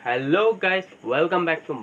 Hello guys, welcome back to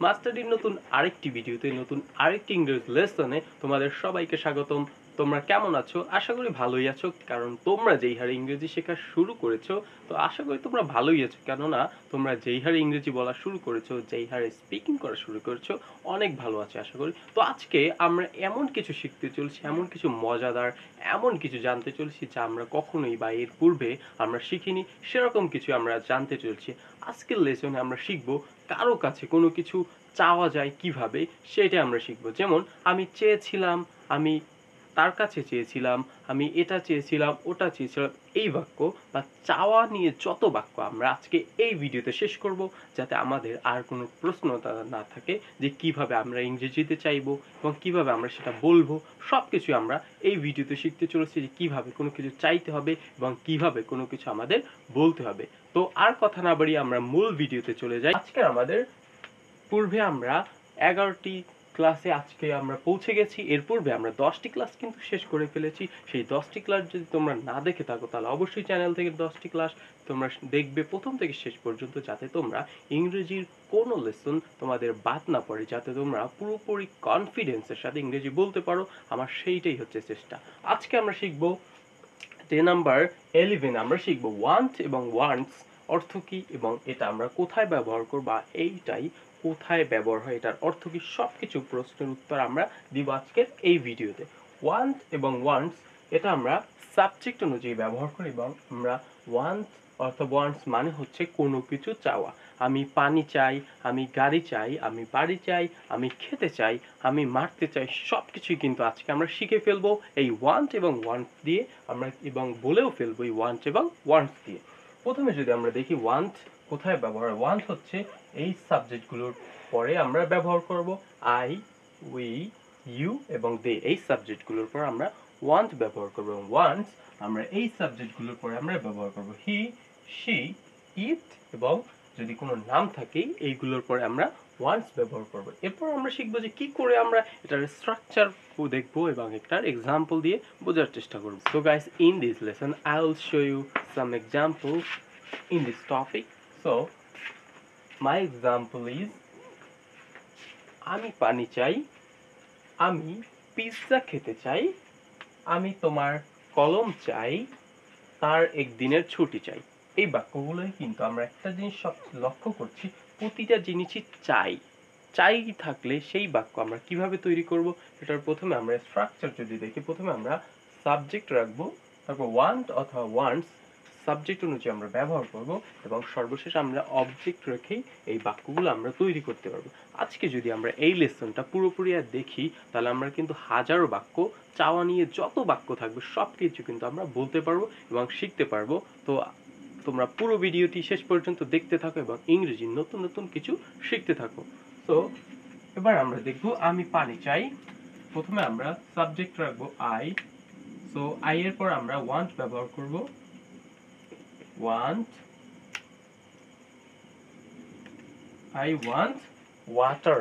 মাস্টারির নতুন আরেকটি ভিডিওতে নতুন আরেকটি ইংরেজি লেসনে তোমাদের সবাইকে স্বাগতম। তোমরা কেমন আছো? আশা করি ভালোই আছো, কারণ তোমরা যেই হারে ইংরেজি শেখা শুরু করেছো, তো আশা করি তোমরা ভালোই আছো। কেননা তোমরা যেই হারে ইংরেজি বলা শুরু করেছো, যেই হারে স্পিকিং করা শুরু করেছো, অনেক ভালো আছে আশা করি। তো আজকে আমরা এমন কিছু শিখতে চলছি, এমন কিছু মজাদার, এমন কিছু জানতে চলছি যা আমরা কখনোই বা এর পূর্বে আমরা শিখিনি, সেরকম কিছু আমরা জানতে চলছি। আজকের লেসনে আমরা শিখব কারো কাছে কোনো কিছু চাওয়া যায় কিভাবে, সেটা আমরা শিখব। যেমন আমি চেয়েছিলাম, আমি তার কাছে চেয়েছিলাম, আমি এটা চেয়েছিলাম, ওটা চেয়েছিলাম। এই বাক্য বা চাওয়া নিয়ে যত বাক্য আমরা আজকে এই ভিডিওতে শেষ করব, যাতে আমাদের আর কোনো প্রশ্ন না থাকে যে কিভাবে আমরা ইংরেজিতে চাইবো এবং কিভাবে আমরা সেটা বলবো। সব কিছু আমরা এই ভিডিওতে শিখতে চলেছি, যে কিভাবে কোনো কিছু চাইতে হবে এবং কিভাবে কোনো কিছু আমাদের বলতে হবে। তো আর কথা না বাড়িয়ে আমরা মূল ভিডিওতে চলে যাই। আজকে আমাদের পূর্বে আমরা 11টি ক্লাসে আজকে আমরা পৌঁছে গেছি। এর পূর্বে আমরা 10টি ক্লাস কিন্তু শেষ করে ফেলেছি। সেই 10টি ক্লাস যদি তোমরা না দেখে থাকো, তাহলে অবশ্যই চ্যানেল থেকে 10টি ক্লাস তোমরা দেখবে প্রথম থেকে শেষ পর্যন্ত, যাতে তোমরা ইংরেজির কোনো লেসন তোমাদের বাদ না পড়ে, যাতে তোমরা পুরোপুরি কনফিডেন্সের সাথে ইংরেজি বলতে পারো। আমার সেইটাই হচ্ছে চেষ্টা। আজকে আমরা শিখব 10 নাম্বার 11। আমরা শিখব ওয়ান্ট এবং ওয়ান্টস অর্থ কি এবং এটা আমরা কোথায় ব্যবহার করব, বা এইটাই কোথায় ব্যবহার হয়, এটার অর্থ কি, সবকিছু প্রশ্নের উত্তর আমরা দিব আজকের এই ভিডিওতে। ওয়ান্ট এবং ওয়ান্টস এটা আমরা সাবজেক্ট অনুযায়ী ব্যবহার করি, এবং আমরা ওয়ান্ট অথবা ওয়ান্টস মানে হচ্ছে কোনো কিছু চাওয়া। আমি পানি চাই, আমি গাড়ি চাই, আমি বাড়ি চাই, আমি খেতে চাই, আমি মারতে চাই, সব কিছুই কিন্তু আজকে আমরা শিখে ফেলবো এই ওয়ান্ট এবং ওয়ান্টস দিয়ে আমরা, এবং বলেও ফেলবো এই ওয়ান্ট এবং ওয়ান্টস দিয়ে। প্রথমে যদি আমরা দেখি ওয়ান্ট কোথায় ব্যবহার হয়। ওয়ান্ট হচ্ছে এই সাবজেক্টগুলোর পরে আমরা ব্যবহার করব। আই, উই, ইউ এবং দে, এই সাবজেক্টগুলোর পর আমরা ওয়ান্ট ব্যবহার করব। এবং ওয়ান্টস আমরা এই সাবজেক্টগুলোর পরে আমরা ব্যবহার করব। হি, শি, ইট এবং যদি কোনো নাম থাকে এইগুলোর পরে আমরা ওয়ান্টস ব্যবহার করব। এরপর আমরা শিখব যে কি করে আমরা এটার স্ট্রাকচার দেখবো এবং একটার এক্সাম্পল দিয়ে বোঝার চেষ্টা করব। So guys, in this lesson I will show you some examples in this topic. So my example is আমি পানি চাই, আমি পিৎজা খেতে চাই, আমি তোমার কলম চাই, তার একদিনের ছুটি চাই। এই বাক্যগুলোই কিন্তু আমরা একটা জিনিস সব লক্ষ্য করছি, প্রতিটা জিনিসই চাই। চাই থাকলে সেই বাক্য আমরা কিভাবে তৈরি করব, এটার প্রথমে আমরা স্ট্রাকচার যদি দেখি, প্রথমে আমরা সাবজেক্ট রাখবো, তারপর ওয়ান্ট অথবা ওয়ান্টস সাবজেক্ট অনুযায়ী আমরা ব্যবহার করব, এবং সর্বশেষ আমরা অবজেক্ট রেখেই এই বাক্যগুলো আমরা তৈরি করতে পারবো। আজকে যদি আমরা এই লেসনটা পুরোপুরি আর দেখি, তাহলে আমরা কিন্তু হাজারো বাক্য, চাওয়া নিয়ে যত বাক্য থাকবে সব কিছু কিন্তু আমরা বলতে পারবো এবং শিখতে পারবো। তো তোমরা পুরো ভিডিওটি শেষ পর্যন্ত দেখতে থাকো এবং ইংরেজি নতুন নতুন কিছু শিখতে থাকো। তো এবার আমরা দেখব আমি পানি চাই। প্রথমে আমরা সাবজেক্ট রাখবো আই। সো আই এর পর আমরা ওয়ান্ট ব্যবহার করব। Want, I want water.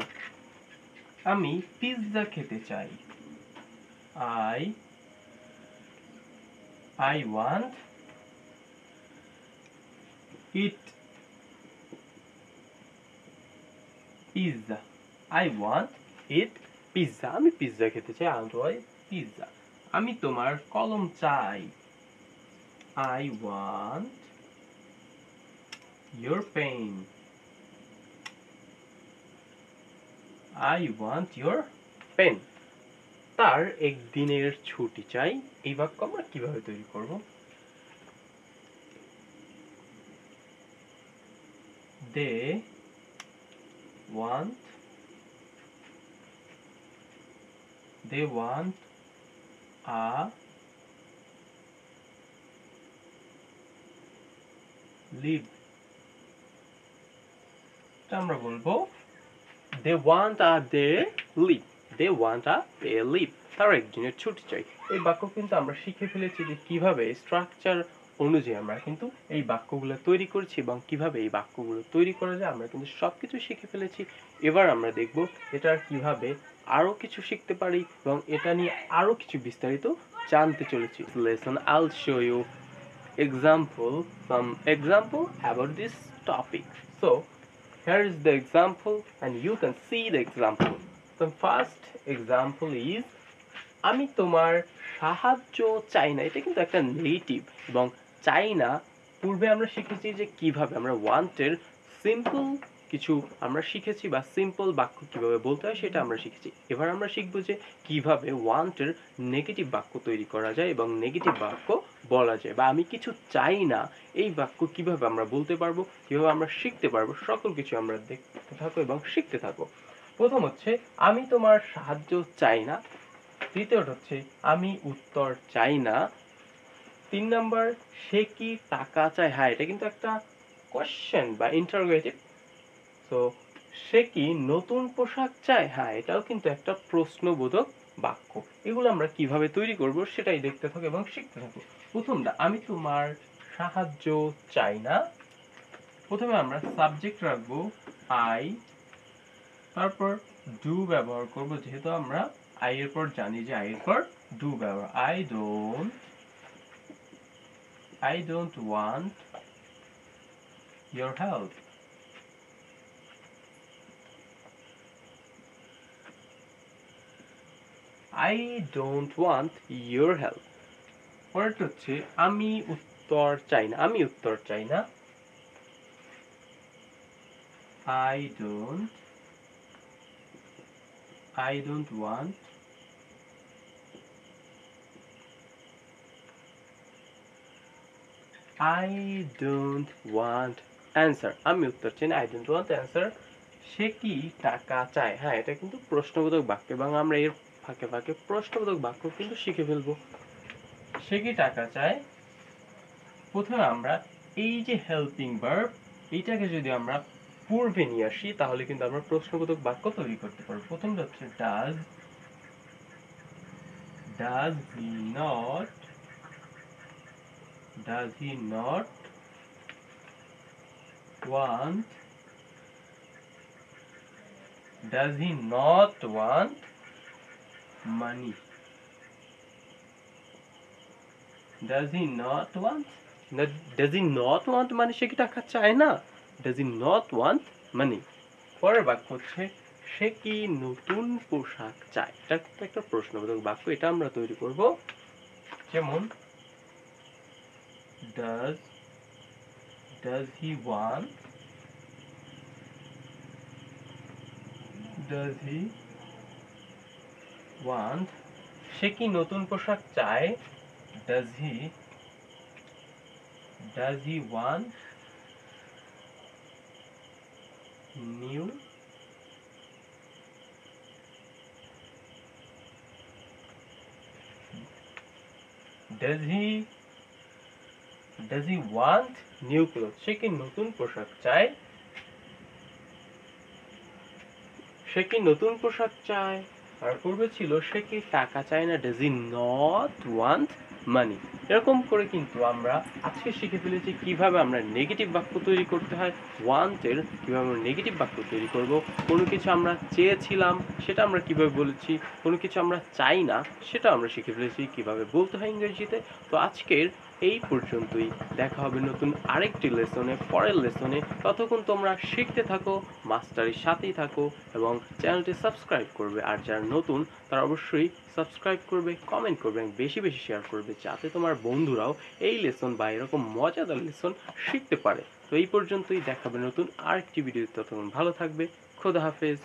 আমি পিৎজা খেতে চাই। I want it pizza. I want it pizza. আমি পিৎজা খেতে চাই। I want pizza. আমি তোমার কলম চাই। I want your pen. I want your pen. তার একদিনের ছুটি চাই। এই বাক্য আমরা কিভাবে তৈরি করব? They want a leave. আমরা বলবো they want a day leave. They want a day leave. তার একদিনের ছুটি চাই। এই বাক্য কিন্তু আমরা শিখে ফেলেছি যে কিভাবে স্ট্রাকচার অনুযায়ী আমরা কিন্তু এই বাক্যগুলো তৈরি করছি, এবং কিভাবে এই বাক্যগুলো তৈরি করা যায় আমরা কিন্তু সবকিছু শিখে ফেলেছি। এবার আমরা দেখব এটার কিভাবে আরো কিছু শিখতে পারি, এবং এটা নিয়ে আরো কিছু বিস্তারিত জানতে চলেছি। Lesson I'll show you some example about this topic. So here is the example and you can see the example. The first example is আমি তোমার সাহায্য চাই না। এটা কিন্তু একটা নেগেটিভ এবং চাই না পূর্বে আমরা শিখেছি যে কিভাবে আমরা ওয়ান্টের সিম্পল কিছু আমরা শিখেছি বা সিম্পল বাক্য কিভাবে বলতে হয় সেটা আমরা শিখেছি। এবার আমরা শিখবো যে কিভাবে ওয়ান্টের নেগেটিভ বাক্য তৈরি করা যায় এবং নেগেটিভ বাক্য বলা যায় বা আমি কিছু চাই না এই বাক্য কিভাবে আমরা বলতে পারবো, কিভাবে আমরা শিখতে পারবো, সকল কিছু আমরা দেখতে থাকো এবং শিখতে থাকো। প্রথম হচ্ছে আমি তোমার সাহায্য চাই না। দ্বিতীয়টা হচ্ছে আমি উত্তর চাই না। 3 নাম্বার সে কি টাকা চায়। হ্যাঁ, এটা কিন্তু একটা কোশ্চেন বা ইন্টারোগেটিভ। সো সে কি নতুন পোশাক চায়। হ্যাঁ, এটাও কিন্তু একটা প্রশ্নবোধক বাক্য। এগুলো আমরা কিভাবে তৈরি করব সেটাই দেখতে থাকো এবং শিখতে থাকো। প্রথমটা আমি তোমার সাহায্য চাই না। প্রথমে আমরা সাবজেক্ট রাখবো আই, তারপর ডু ব্যবহার করব যেহেতু আমরা আই এর পর জানি যে আই এর পর ডু ব্যবহার। I don't want your help. I don't want your help. পরেরটা হচ্ছে আমি উত্তর চাই না। আমি উত্তর চাই না। I don't want answer. আমি উত্তর চাই না। I don't want answer. সে কি টাকা চায়। হ্যাঁ, এটা কিন্তু প্রশ্নবোধক বাক্য এবং আমরা এর ফাঁকে ফাঁকে প্রশ্নবোধক বাক্য কিন্তু শিখে ফেলবো। সে কি টাকা চায়। প্রথমে আমরা এই যে হেল্পিং ভার্ব এইটাকে যদি আমরা পূর্বে নিয়ে আসি তাহলে কিন্তু আমরা প্রশ্নবোধক বাক্য তৈরি করতে পারবো। প্রথমটা হচ্ছে does he not want money. Does he not want money? সে কি টাকা চায় না। Does he not want money? পরের বাক্য হচ্ছে সে কি নতুন পোশাক চায়। এটা একটা প্রশ্নবোধক বাক্য, এটা আমরা তৈরি করব। যেমন does he want সে কি নতুন পোশাক চায়। Does he want new clothes? সে কি নতুন পোশাক চায়। আর পূর্বে ছিল সে কি টাকা চায় না। Does he not want money? এরকম করে কিন্তু আমরা আজকে শিখে ফেলেছি কিভাবে আমরা নেগেটিভ বাক্য তৈরি করতে হয়। ওয়ান্টের কিভাবে আমরা নেগেটিভ বাক্য তৈরি করব। কোনো কিছু আমরা চেয়েছিলাম সেটা আমরা কিভাবে বলেছি, কোনো কিছু আমরা চাই না সেটা আমরা শিখে ফেলেছি কিভাবে বলতে হয় ইংরেজিতে। তো আজকের এই পর্যন্তই। দেখা হবে নতুন আরেকটি লেসনে, পরের লেসনে। ততক্ষণ তোমরা শিখতে থাকো, মাস্টারের সাথেই থাকো এবং চ্যানেলটি সাবস্ক্রাইব করবে। আর যারা নতুন তারা অবশ্যই সাবস্ক্রাইব করবে, কমেন্ট করবে এবং বেশি বেশি শেয়ার করবে যাতে তোমার বন্ধুরাও এই লেসন বা এরকম মজাদার লেসন শিখতে পারে। তো এই পর্যন্তই, দেখা হবে নতুন আরেকটি ভিডিওতে। ততক্ষণ ভালো থাকবে। খোদা হাফেজ।